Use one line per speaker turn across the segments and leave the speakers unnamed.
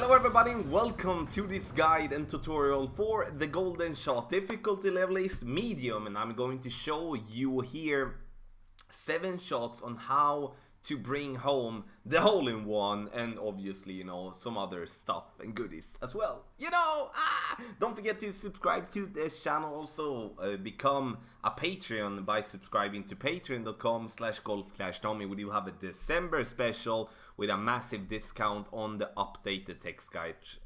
Hello everybody and welcome to this guide and tutorial for the golden shot. Difficulty level is medium and I'm going to show you here 7 shots on how to bring home the hole-in-one and obviously, some other stuff and goodies as well. Don't forget to subscribe to this channel. Also become a Patreon by subscribing to patreon.com/golfclashtommy. We do have a December special with a massive discount on the updated text guides,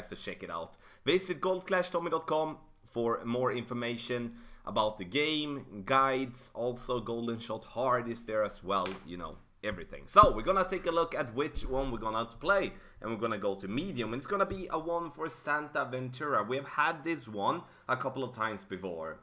so check it out. Visit golfclashtommy.com for more information about the game, guides, also Golden Shot Hard is there as well, everything. So we're gonna take a look at which one we're gonna play, and we're gonna go to medium, and it's gonna be a one for Santa Ventura. We have had this one a couple of times before,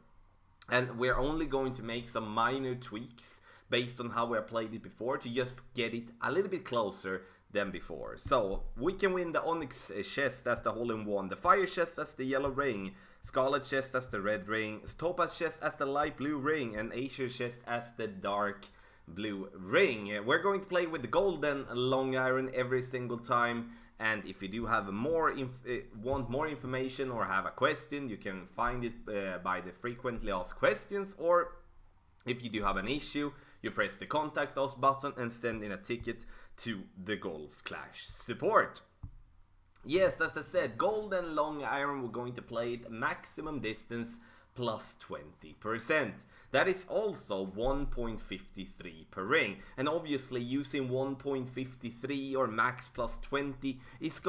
and we're only going to make some minor tweaks based on how we have played it before to just get it a little bit closer than before. So we can win the Onyx chest, that's the hole-in-one, the Fire chest, that's the yellow ring, Scarlet chest as the red ring, Topaz chest as the light blue ring, and Azure chest as the dark blue ring. We're going to play with the golden long iron every single time, and if you do have want more information or have a question, you can find it by the frequently asked questions, or if you do have an issue, you press the contact us button and send in a ticket to the Golf Clash support. Yes, as I said, golden long iron, we're going to play it maximum distance plus 20%. That is also 1.53 per ring. And obviously using 1.53 or max plus 20 is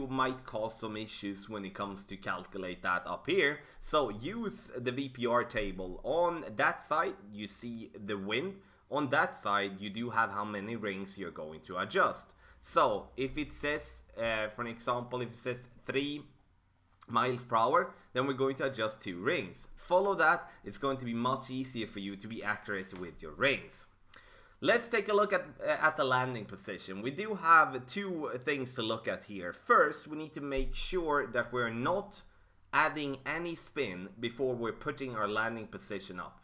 might cause some issues when it comes to calculate that up here. So use the VPR table. On that side, you see the wind. On that side, you do have how many rings you're going to adjust. So if it says, for an example, if it says 3 miles per hour, then we're going to adjust 2 rings. Follow that, it's going to be much easier for you to be accurate with your rings. Let's take a look at the landing position. We do have 2 things to look at here. First, we need to make sure that we're not adding any spin before we're putting our landing position up.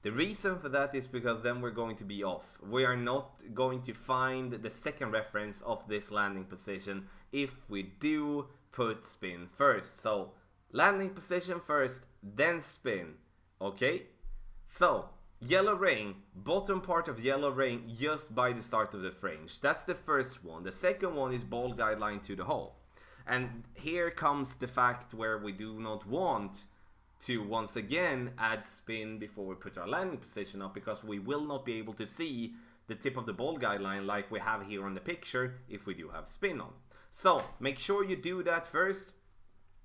The reason for that is because then we're going to be off. We are not going to find the second reference of this landing position if we do put spin first. So landing position first, then spin. Okay? So yellow ring, bottom part of yellow ring just by the start of the fringe. That's the first one. The second one is ball guideline to the hole. And here comes the fact where we do not want to once again add spin before we put our landing position up, because we will not be able to see the tip of the ball guideline like we have here on the picture if we do have spin on. So make sure you do that first,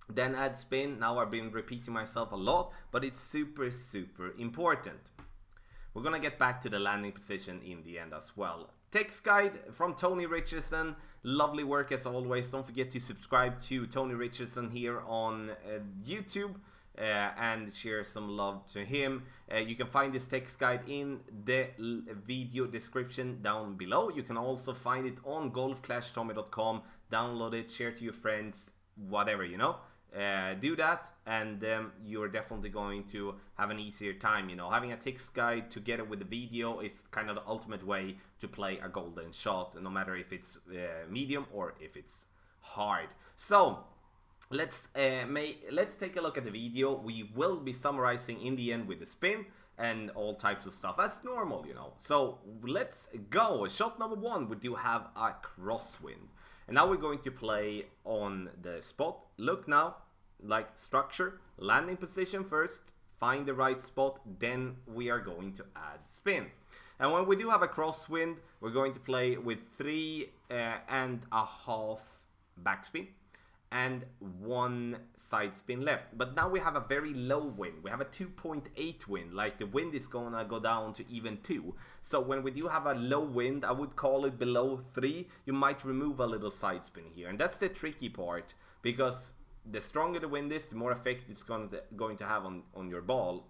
then add spin. Now I've been repeating myself a lot, but it's super important. We're gonna get back to the landing position in the end as well. Text guide from Tony Richardson, lovely work as always. Don't forget to subscribe to Tony Richardson here on YouTube. And share some love to him. You can find this text guide in the video description down below. You can also find it on golfclashtommy.com. Download it, share to your friends, whatever, do that, and you're definitely going to have an easier time. Having a text guide together with the video is kind of the ultimate way to play a golden shot, no matter if it's medium or if it's hard. So let's take a look at the video. We will be summarizing in the end with the spin and all types of stuff as normal, So let's go. Shot number 1, we do have a crosswind. And now we're going to play on the spot. Look now, like structure, landing position first, find the right spot, then we are going to add spin. And when we do have a crosswind, we're going to play with 3.5 backspin and 1 side spin left. But now we have a very low wind. We have a 2.8 wind, like the wind is gonna go down to even 2. So when we do have a low wind, I would call it below 3, you might remove a little side spin here. And that's the tricky part, because the stronger the wind is, the more effect it's going to have on your ball.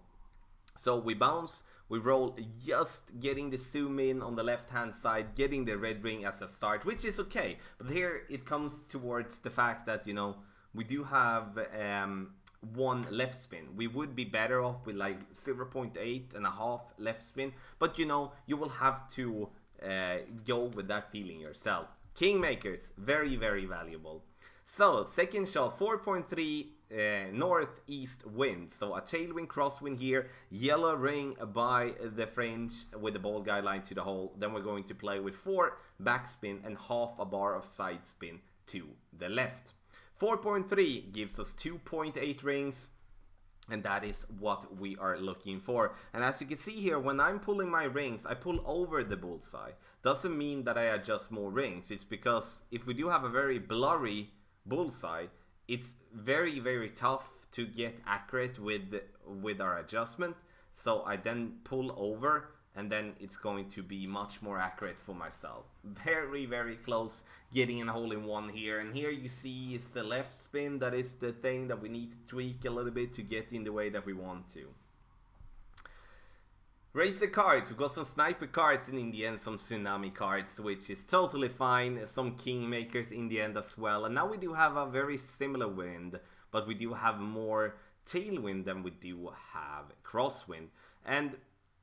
So we bounce, we roll, just getting the zoom in on the left hand side, getting the red ring as a start, which is okay. But here it comes towards the fact that, we do have 1 left spin. We would be better off with like 0.8 and a half left spin, but you will have to go with that feeling yourself. Kingmakers, very, very valuable. So, second shot, 4.3 northeast wind. So, a tailwind, crosswind here. Yellow ring by the fringe with the ball guideline to the hole. Then we're going to play with 4 backspin and half a bar of side spin to the left. 4.3 gives us 2.8 rings. And that is what we are looking for. And as you can see here, when I'm pulling my rings, I pull over the bullseye. Doesn't mean that I adjust more rings. It's because if we do have a very blurry bullseye, it's very, very tough to get accurate with our adjustment. So I then pull over, and then it's going to be much more accurate for myself. Very, very close getting in a hole-in-one here. And here you see is the left spin. That is the thing that we need to tweak a little bit to get in the way that we want to. Racer cards. We've got some sniper cards and in the end some tsunami cards, which is totally fine. Some kingmakers in the end as well. And now we do have a very similar wind, but we do have more tailwind than we do have crosswind. And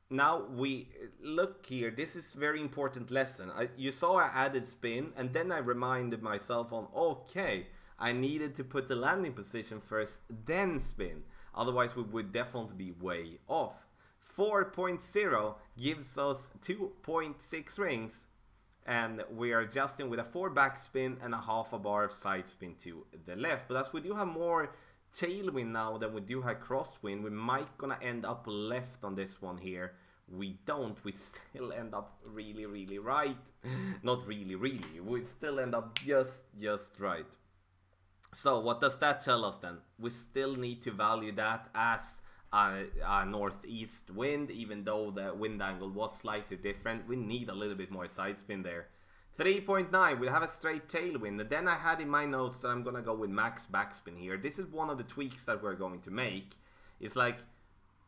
now we look here, this is very important lesson. You saw I added spin, and then I reminded myself on, okay, I needed to put the landing position first, then spin. Otherwise we would definitely be way off. 4.0 gives us 2.6 rings, and we are adjusting with a 4 backspin and a half a bar of side spin to the left. But as we do have more tailwind now than we do have crosswind, we might gonna end up left on this one here. We don't, we still end up really, really right. Not really, really, we still end up just right. So what does that tell us then? We still need to value that as a northeast wind, even though the wind angle was slightly different. We need a little bit more side spin there. 3.9, we'll have a straight tailwind. And then I had in my notes that I'm gonna go with max backspin here. This is one of the tweaks that we're going to make. It's like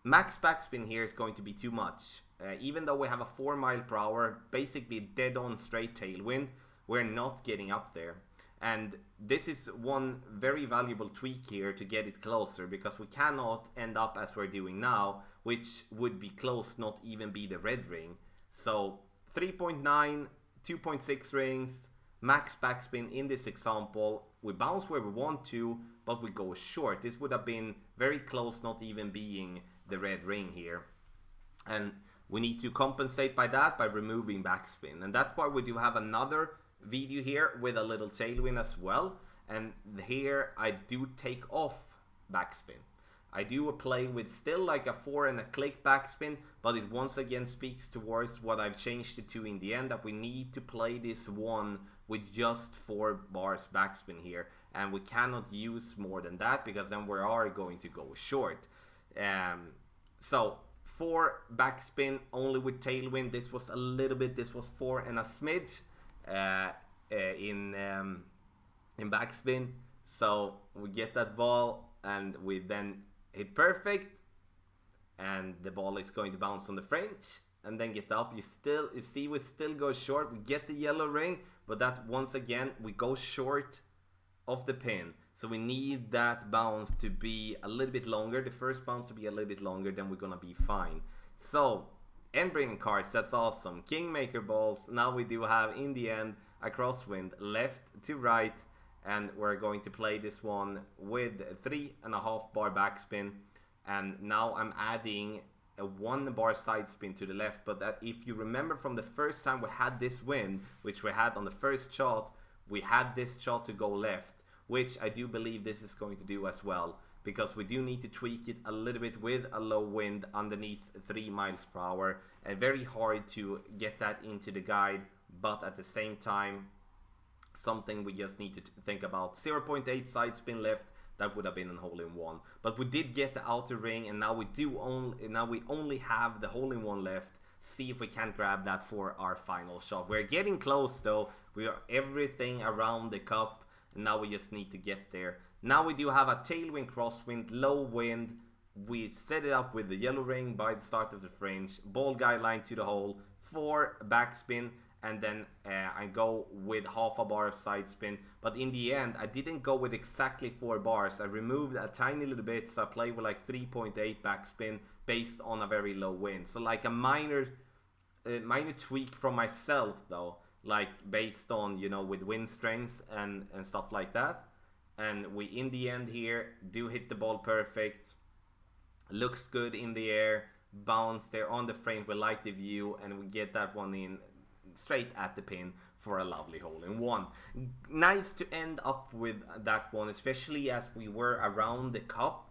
max backspin here is going to be too much. Even though we have a 4 mile per hour, basically dead on straight tailwind, we're not getting up there. And this is one very valuable tweak here to get it closer, because we cannot end up as we're doing now, which would be close, not even be the red ring. So 3.9, 2.6 rings, max backspin in this example. We bounce where we want to, but we go short. This would have been very close, not even being the red ring here. And we need to compensate by that by removing backspin. And that's why we do have another video here with a little tailwind as well. And here I do take off backspin. I do play with still like a 4 and a click backspin, but it once again speaks towards what I've changed it to in the end, that we need to play this one with just 4 bars backspin here, and we cannot use more than that because then we are going to go short. So 4 backspin only with tailwind. This was a little bit, this was 4 and a smidge in backspin. So we get that ball and we then hit perfect, and the ball is going to bounce on the fringe and then get up. You see we still go short. We get the yellow ring, but that once again we go short of the pin. So we need that bounce to be a little bit longer, the first bounce to be a little bit longer, then we're gonna be fine. So end bringing cards, that's awesome. Kingmaker balls. Now we do have in the end a crosswind left to right, and we're going to play this one with 3.5 bar backspin. And now I'm adding a 1 bar side spin to the left. But that, if you remember from the first time we had this wind, which we had on the first shot, we had this shot to go left, which I do believe this is going to do as well, because we do need to tweak it a little bit with a low wind underneath 3 miles per hour, and very hard to get that into the guide, but at the same time something we just need to think about. 0.8 side spin left, that would have been a hole-in-one, but we did get the outer ring, and now we only have the hole-in-one left. See if we can grab that for our final shot. We're getting close though. We are everything around the cup, and now we just need to get there. Now we do have a tailwind, crosswind, low wind. We set it up with the yellow ring by the start of the fringe, ball guideline to the hole, 4 backspin, and then I go with half a bar of side spin. But in the end, I didn't go with exactly 4 bars. I removed a tiny little bit, so I played with like 3.8 backspin based on a very low wind. So like a minor tweak from myself though. like based on, you know, with wind strength and stuff like that. And we, in the end here, do hit the ball perfect. Looks good in the air, bounce there on the frame, we like the view, and we get that one in straight at the pin for a lovely hole-in-one. Nice to end up with that one, especially as we were around the cup,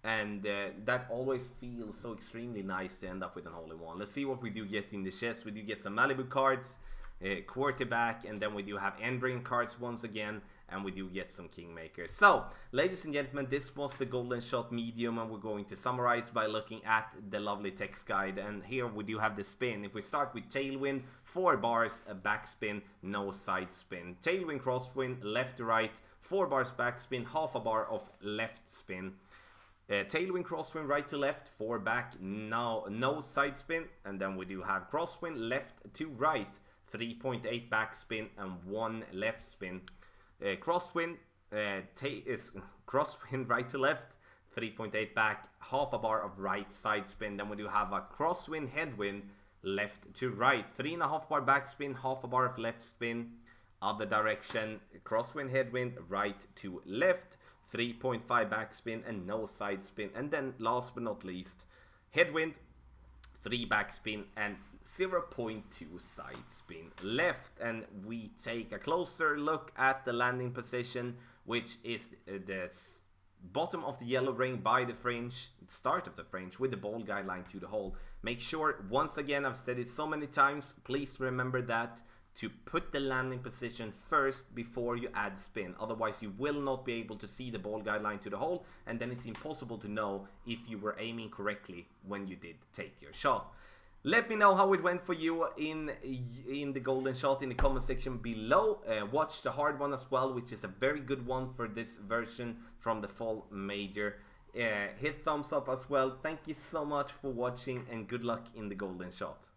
and that always feels so extremely nice to end up with an hole-in-one. Let's see what we do get in the chest. We do get some Malibu cards, quarterback, and then we do have end-brain cards once again, and we do get some kingmakers. So, ladies and gentlemen, this was the Golden Shot Medium, and we're going to summarize by looking at the lovely text guide. And here we do have the spin. If we start with tailwind, 4 bars, a backspin, no side spin. Tailwind, crosswind, left to right, 4 bars backspin, half a bar of left spin. Tailwind, crosswind, right to left, 4 back, no side spin. And then we do have crosswind, left to right, 3.8 backspin and 1 left spin. Crosswind is crosswind right to left, 3.8 back, half a bar of right side spin. Then we do have a crosswind headwind, left to right, 3.5 bar backspin, half a bar of left spin. Other direction, crosswind headwind, right to left, 3.5 backspin and no side spin. And then last but not least, headwind, 3 backspin and 0.2 side spin left. And we take a closer look at the landing position, which is the bottom of the yellow ring by the fringe, start of the fringe with the ball guideline to the hole. Make sure, once again, I've said it so many times, please remember that to put the landing position first before you add spin. Otherwise you will not be able to see the ball guideline to the hole, and then it's impossible to know if you were aiming correctly when you did take your shot. Let me know how it went for you in the Golden Shot in the comment section below. Watch the hard one as well, which is a very good one for this version from the Fall Major. Hit thumbs up as well. Thank you so much for watching, and good luck in the Golden Shot.